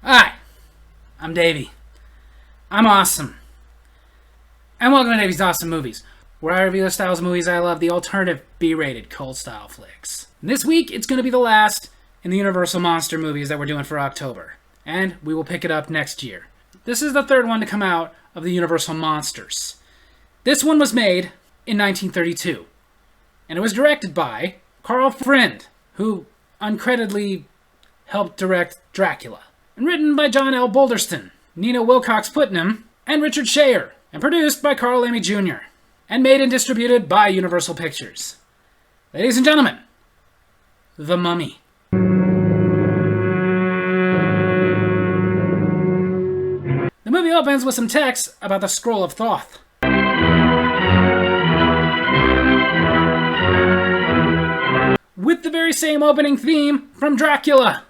Hi, I'm Davy. I'm awesome. And welcome to Davy's Awesome Movies, where I review the styles of movies I love, the alternative B-rated cult-style flicks. And this week, it's going to be the last in the Universal Monster movies that we're doing for October. And we will pick it up next year. This is the third one to come out of the Universal Monsters. This one was made in 1932. And it was directed by Carl Friend, who uncreditedly helped direct Dracula. And written by John L. Boulderston, Nina Wilcox Putnam, and Richard Shayer. And produced by Carl Laemmle Jr. And made and distributed by Universal Pictures. Ladies and gentlemen, The Mummy. The movie opens with some text about the Scroll of Thoth. With the very same opening theme from Dracula.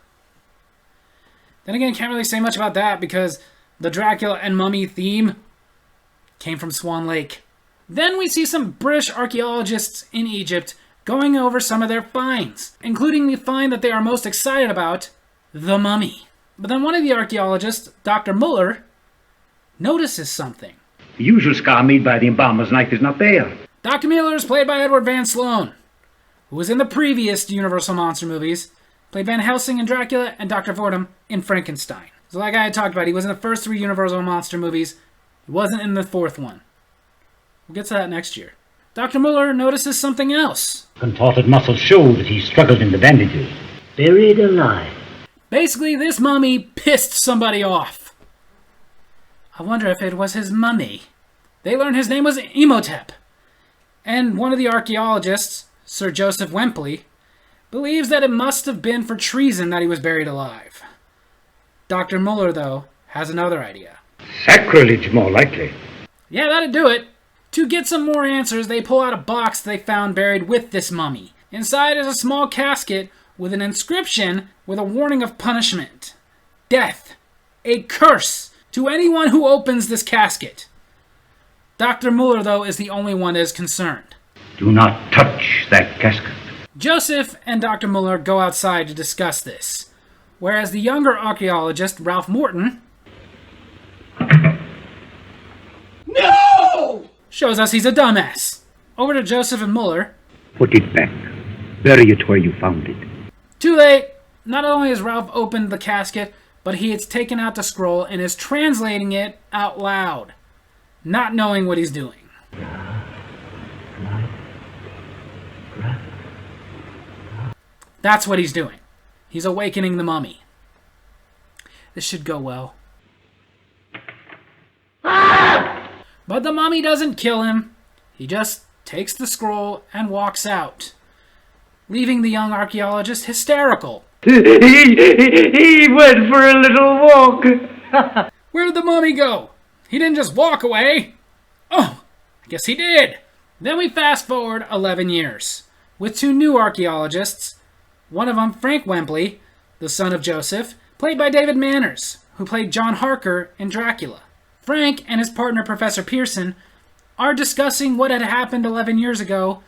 Then again, can't really say much about that because the Dracula and Mummy theme came from Swan Lake. Then we see some British archaeologists in Egypt going over some of their finds, including the find that they are most excited about, the mummy. But then one of the archaeologists, Dr. Muller, notices something. The usual scar made by the embalmer's knife is not there. Dr. Muller is played by Edward Van Sloan, who was in the previous Universal Monster movies, played Van Helsing in Dracula and Dr. Vortum in Frankenstein. So like I had talked about, he was in the first three Universal Monster movies. He wasn't in the fourth one. We'll get to that next year. Dr. Muller notices something else. Contorted muscles show that he struggled in the bandages. Buried alive. Basically, this mummy pissed somebody off. I wonder if it was his mummy. They learned his name was Imhotep. And one of the archaeologists, Sir Joseph Wempley, believes that it must have been for treason that he was buried alive. Dr. Muller, though, has another idea. Sacrilege, more likely. Yeah, that'd do it. To get some more answers, they pull out a box they found buried with this mummy. Inside is a small casket with an inscription with a warning of punishment. Death. A curse to anyone who opens this casket. Dr. Muller, though, is the only one that is concerned. Do not touch that casket. Joseph and Dr. Muller go outside to discuss this, whereas the younger archaeologist, Ralph Morton, No! shows us he's a dumbass. Over to Joseph and Muller. Put it back. Bury it where you found it. Too late. Not only has Ralph opened the casket, but he has taken out the scroll and is translating it out loud, not knowing what he's doing. That's what he's doing. He's awakening the mummy. This should go well. But the mummy doesn't kill him. He just takes the scroll and walks out, leaving the young archaeologist hysterical. He went for a little walk. Where did the mummy go? He didn't just walk away. Oh, I guess he did. Then we fast forward 11 years, with two new archaeologists. One of them, Frank Wempley, the son of Joseph, played by David Manners, who played John Harker in Dracula. Frank and his partner, Professor Pearson, are discussing what had happened 11 years ago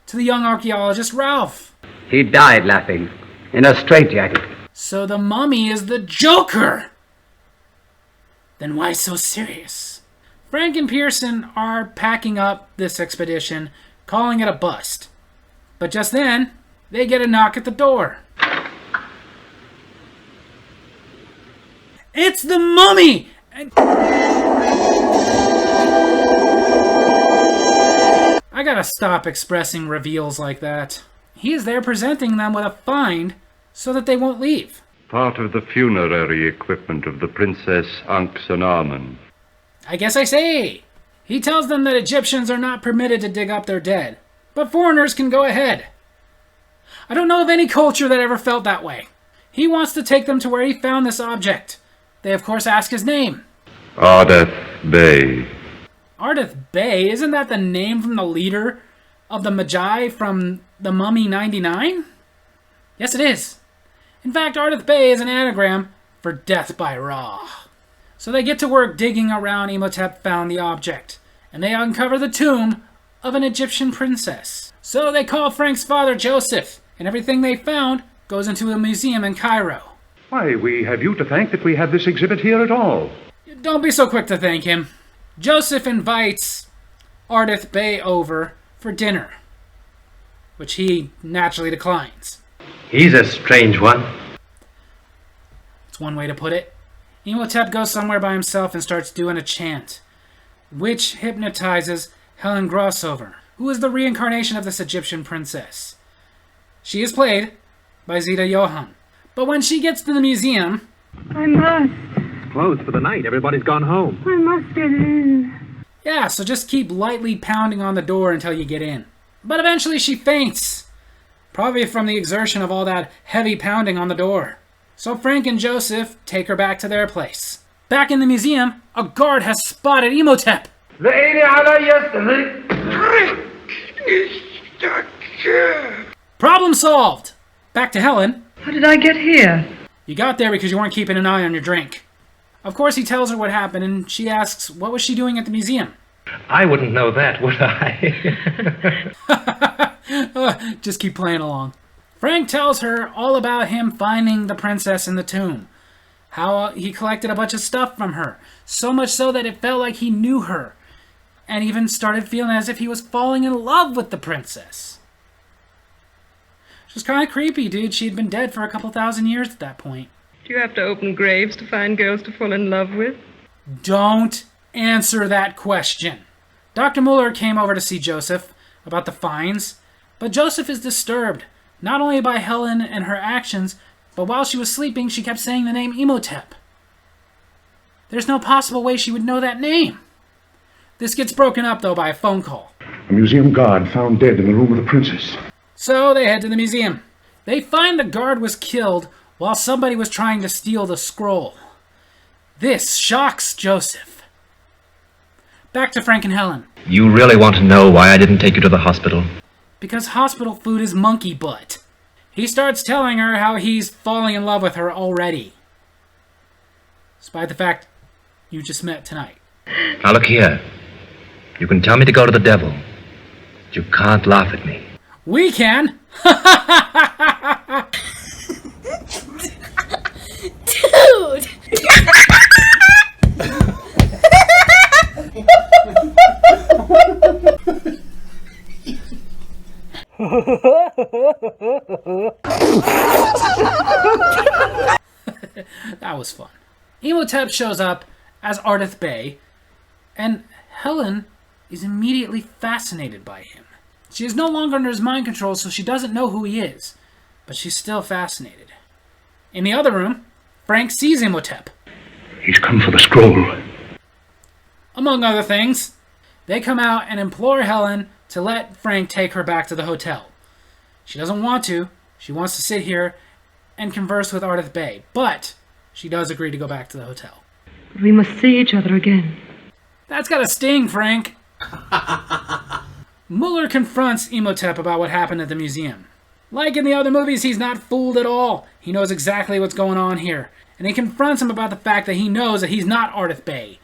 to the young archaeologist Ralph. He died laughing, in a straitjacket. So the mummy is the Joker! Then why so serious? Frank and Pearson are packing up this expedition, calling it a bust. But just then, they get a knock at the door. It's the mummy! I gotta stop expressing reveals like that. He is there presenting them with a find so that they won't leave. Part of the funerary equipment of the Princess Ankhsenamen. I guess I say. He tells them that Egyptians are not permitted to dig up their dead, but foreigners can go ahead. I don't know of any culture that ever felt that way. He wants to take them to where he found this object. They of course ask his name. Ardeth Bey. Ardeth Bey? Isn't that the name from the leader of the Magi from The Mummy 99? Yes, it is. In fact, Ardeth Bey is an anagram for Death by Ra. So they get to work digging around Imhotep found the object, and they uncover the tomb of an Egyptian princess. So they call Frank's father Joseph, and everything they found goes into a museum in Cairo. Why, we have you to thank that we have this exhibit here at all. Don't be so quick to thank him. Joseph invites Ardith Bey over for dinner, which he naturally declines. He's a strange one. It's one way to put it. Imhotep goes somewhere by himself and starts doing a chant, which hypnotizes Helen Grossover, who is the reincarnation of this Egyptian princess. She is played by Zita Johann. But when she gets to the museum... I must. Closed for the night. Everybody's gone home. I must get in. Yeah, so just keep lightly pounding on the door until you get in. But eventually she faints. Probably from the exertion of all that heavy pounding on the door. So Frank and Joseph take her back to their place. Back in the museum, a guard has spotted Imhotep. Problem solved! Back to Helen. How did I get here? You got there because you weren't keeping an eye on your drink. Of course he tells her what happened and she asks what was she doing at the museum. I wouldn't know that, would I? Just keep playing along. Frank tells her all about him finding the princess in the tomb. How he collected a bunch of stuff from her. So much so that it felt like he knew her. And even started feeling as if he was falling in love with the princess. Which was kind of creepy, dude. She had been dead for a couple thousand years at that point. Do you have to open graves to find girls to fall in love with? Don't answer that question. Dr. Muller came over to see Joseph about the finds, but Joseph is disturbed, not only by Helen and her actions, but while she was sleeping, she kept saying the name Imhotep. There's no possible way she would know that name. This gets broken up, though, by a phone call. A museum guard found dead in the room of the princess. So they head to the museum. They find the guard was killed while somebody was trying to steal the scroll. This shocks Joseph. Back to Frank and Helen. You really want to know why I didn't take you to the hospital? Because hospital food is monkey butt. He starts telling her how he's falling in love with her already. Despite the fact you just met tonight. Now look here. You can tell me to go to the devil. But you can't laugh at me. We can! Dude! That was fun. Imhotep shows up as Ardith Bey, and Helen is immediately fascinated by him. She is no longer under his mind control, so she doesn't know who he is, but she's still fascinated. In the other room, Frank sees Imhotep. He's come for the scroll. Among other things, they come out and implore Helen to let Frank take her back to the hotel. She doesn't want to. She wants to sit here and converse with Ardith Bey, but she does agree to go back to the hotel. We must see each other again. That's got a sting, Frank. Muller confronts Imhotep about what happened at the museum. Like in the other movies, he's not fooled at all. He knows exactly what's going on here. And he confronts him about the fact that he knows that he's not Ardith Bey,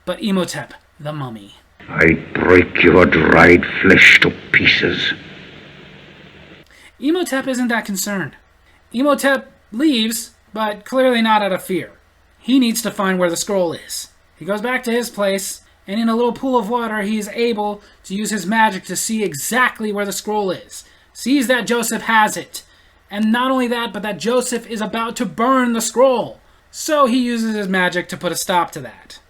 but Imhotep, the mummy. I break your dried flesh to pieces. Imhotep isn't that concerned. Imhotep leaves, but clearly not out of fear. He needs to find where the scroll is. He goes back to his place, and in a little pool of water, he is able to use his magic to see exactly where the scroll is. Sees that Joseph has it. And not only that, but that Joseph is about to burn the scroll. So he uses his magic to put a stop to that.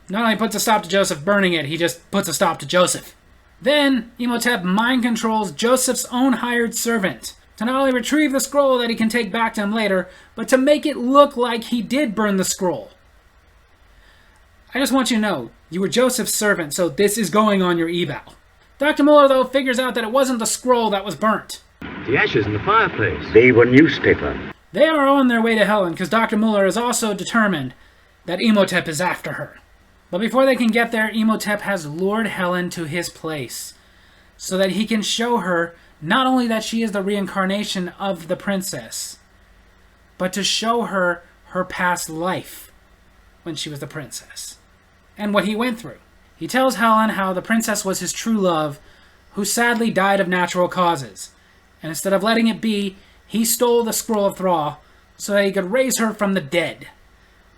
Not only puts a stop to Joseph burning it, he just puts a stop to Joseph. Then, Imhotep mind controls Joseph's own hired servant to not only retrieve the scroll that he can take back to him later, but to make it look like he did burn the scroll. I just want you to know, you were Joseph's servant, so this is going on your eval. Dr. Muller, though, figures out that it wasn't the scroll that was burnt. The ashes in the fireplace. They were newspaper. They are on their way to Helen, because Dr. Muller is also determined that Imhotep is after her. But before they can get there, Imhotep has lured Helen to his place, so that he can show her not only that she is the reincarnation of the princess, but to show her her past life when she was the princess, and what he went through. He tells Helen how the princess was his true love, who sadly died of natural causes, and instead of letting it be, he stole the Scroll of Thra so that he could raise her from the dead.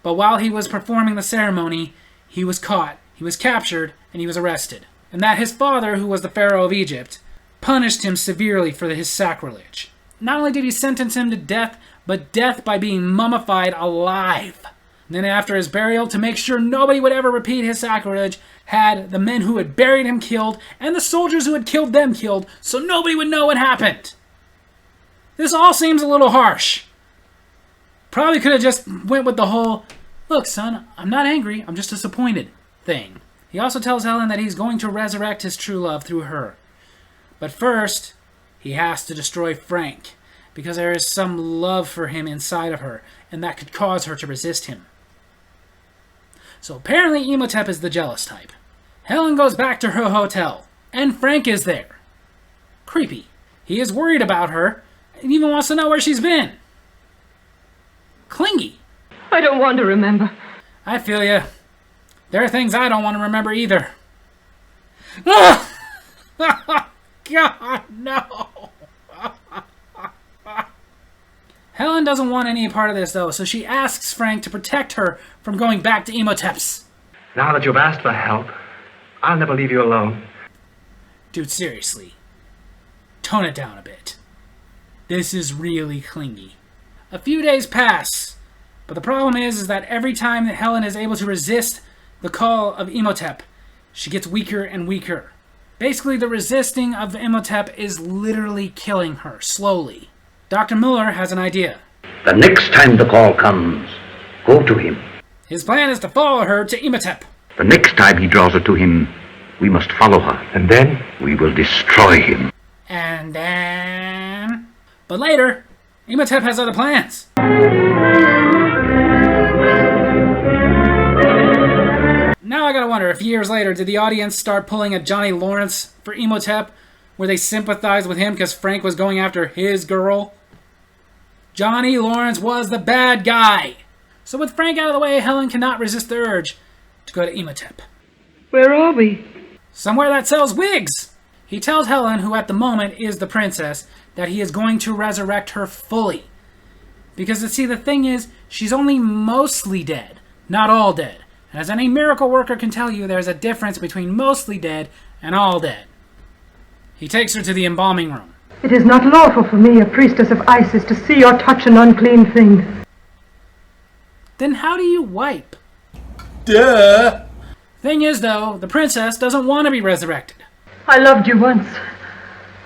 But while he was performing the ceremony, he was caught, he was captured, and he was arrested. And that his father, who was the Pharaoh of Egypt, punished him severely for his sacrilege. Not only did he sentence him to death, but death by being mummified alive. And then after his burial, to make sure nobody would ever repeat his sacrilege, had the men who had buried him killed, and the soldiers who had killed them killed, so nobody would know what happened. This all seems a little harsh. Probably could have just went with the whole, look son, I'm not angry, I'm just disappointed thing. He also tells Helen that he's going to resurrect his true love through her. But first, he has to destroy Frank, because there is some love for him inside of her, and that could cause her to resist him. So apparently Imhotep is the jealous type. Helen goes back to her hotel, and Frank is there. Creepy. He is worried about her, and even wants to know where she's been. Clingy. I don't want to remember. I feel ya. There are things I don't want to remember either. Oh! God, no! Helen doesn't want any part of this, though, so she asks Frank to protect her from going back to Imhotep's. Now that you've asked for help, I'll never leave you alone. Dude, seriously. Tone it down a bit. This is really clingy. A few days pass, but the problem is that every time that Helen is able to resist the call of Imhotep, she gets weaker and weaker. Basically, the resisting of Imhotep is literally killing her, slowly. Dr. Muller has an idea. The next time the call comes, go to him. His plan is to follow her to Imhotep. The next time he draws her to him, we must follow her. And then? We will destroy him. And then... But later, Imhotep has other plans. Now I gotta wonder if years later, did the audience start pulling a Johnny Lawrence for Imhotep, where they sympathized with him because Frank was going after his girl? Johnny Lawrence was the bad guy. So with Frank out of the way, Helen cannot resist the urge to go to Imhotep. Where are we? Somewhere that sells wigs. He tells Helen, who at the moment is the princess, that he is going to resurrect her fully. Because, see, the thing is, she's only mostly dead, not all dead. And as any miracle worker can tell you, there's a difference between mostly dead and all dead. He takes her to the embalming room. It is not lawful for me, a priestess of Isis, to see or touch an unclean thing. Then how do you wipe? Duh! Thing is, though, the princess doesn't want to be resurrected. I loved you once,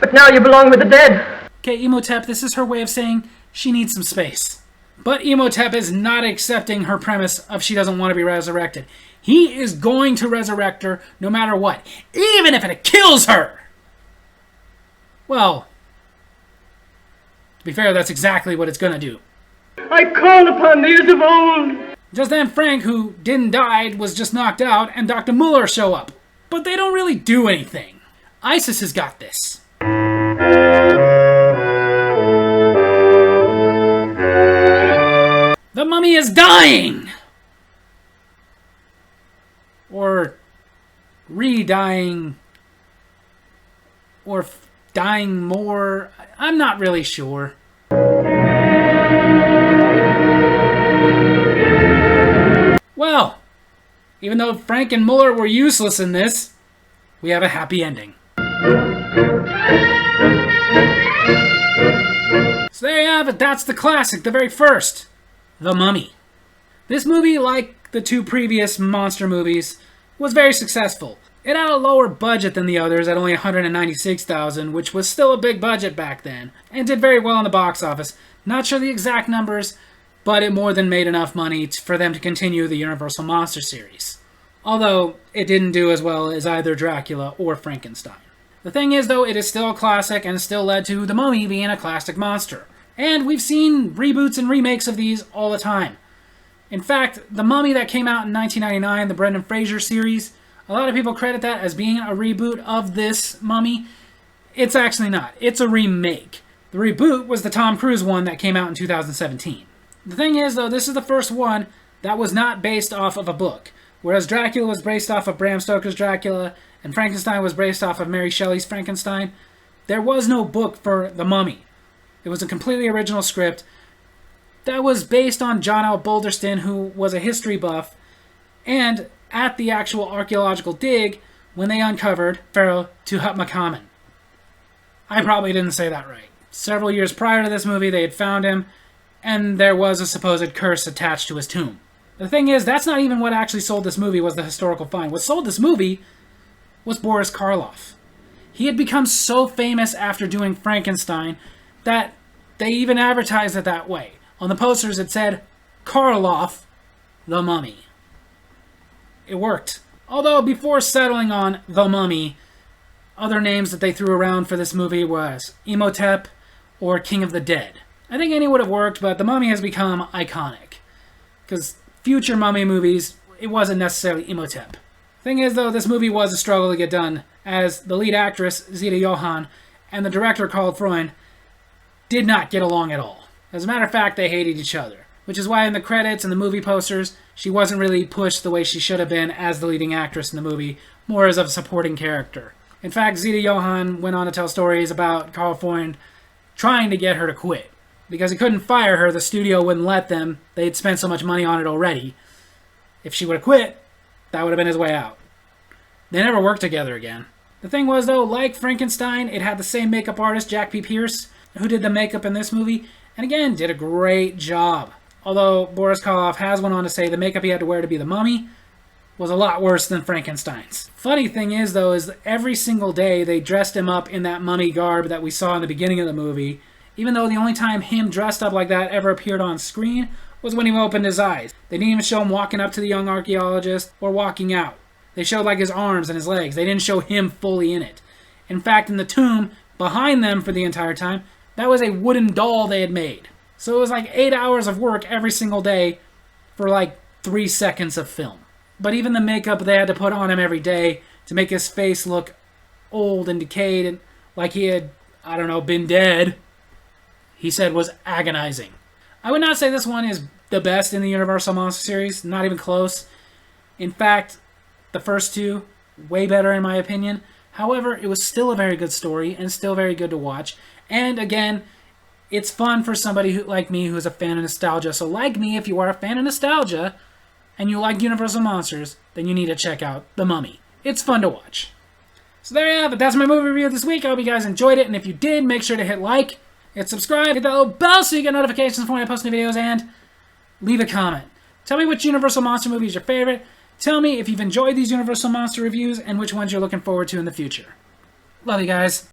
but now you belong with the dead. Okay, Imhotep, this is her way of saying she needs some space. But Imhotep is not accepting her premise of she doesn't want to be resurrected. He is going to resurrect her no matter what, even if it kills her! Well, to be fair, that's exactly what it's gonna do. I call upon thee as of old. Just then Frank, who didn't die, was just knocked out, and Dr. Muller show up. But they don't really do anything. Isis has got this. The mummy is dying! Or re-dying. Or dying more. I'm not really sure. Well, even though Frank and Muller were useless in this, we have a happy ending. So there you have it, that's the classic, the very first, The Mummy. This movie, like the two previous monster movies, was very successful. It had a lower budget than the others at only $196,000, which was still a big budget back then, and did very well in the box office. Not sure the exact numbers, but it more than made enough money for them to continue the Universal Monster series. Although, it didn't do as well as either Dracula or Frankenstein. The thing is, though, it is still a classic and still led to The Mummy being a classic monster. And we've seen reboots and remakes of these all the time. In fact, The Mummy that came out in 1999, the Brendan Fraser series, a lot of people credit that as being a reboot of this Mummy. It's actually not. It's a remake. The reboot was the Tom Cruise one that came out in 2017. The thing is, though, this is the first one that was not based off of a book. Whereas Dracula was based off of Bram Stoker's Dracula, and Frankenstein was based off of Mary Shelley's Frankenstein, there was no book for The Mummy. It was a completely original script that was based on John L. Boulderston, who was a history buff, and at the actual archaeological dig when they uncovered Pharaoh Tutankhamun. I probably didn't say that right. Several years prior to this movie, they had found him, and there was a supposed curse attached to his tomb. The thing is, that's not even what actually sold this movie, was the historical find. What sold this movie was Boris Karloff. He had become so famous after doing Frankenstein that they even advertised it that way. On the posters it said, Karloff, the Mummy. It worked. Although before settling on The Mummy, other names that they threw around for this movie was Imhotep or King of the Dead. I think any would have worked, but The Mummy has become iconic. Because future Mummy movies, it wasn't necessarily Imhotep. Thing is, though, this movie was a struggle to get done, as the lead actress, Zita Johann, and the director, Karl Freund, did not get along at all. As a matter of fact, they hated each other, which is why in the credits and the movie posters, she wasn't really pushed the way she should have been as the leading actress in the movie, more as a supporting character. In fact, Zita Johann went on to tell stories about Karl Freund trying to get her to quit. Because he couldn't fire her, the studio wouldn't let them. They'd spent so much money on it already. If she would have quit, that would have been his way out. They never worked together again. The thing was, though, like Frankenstein, it had the same makeup artist, Jack P. Pierce, who did the makeup in this movie, and again, did a great job. Although Boris Karloff has went on to say the makeup he had to wear to be the Mummy was a lot worse than Frankenstein's. Funny thing is, though, is that every single day they dressed him up in that mummy garb that we saw in the beginning of the movie, even though the only time him dressed up like that ever appeared on screen was when he opened his eyes. They didn't even show him walking up to the young archaeologist or walking out. They showed like his arms and his legs. They didn't show him fully in it. In fact, in the tomb, behind them for the entire time, that was a wooden doll they had made. So it was like 8 hours of work every single day for like 3 seconds of film. But even the makeup they had to put on him every day to make his face look old and decayed and like he had, I don't know, been dead, he said was agonizing. I would not say this one is the best in the Universal Monster series, not even close. In fact, the first two, way better in my opinion. However, it was still a very good story and still very good to watch. And again, it's fun for somebody like me who's a fan of nostalgia. So like me, if you are a fan of nostalgia and you like Universal Monsters, then you need to check out The Mummy. It's fun to watch. So there you have it. That's my movie review this week. I hope you guys enjoyed it. And if you did, make sure to hit like, hit subscribe, hit that little bell so you get notifications for when I post new videos, and leave a comment. Tell me which Universal Monster movie is your favorite. Tell me if you've enjoyed these Universal Monster reviews and which ones you're looking forward to in the future. Love you guys.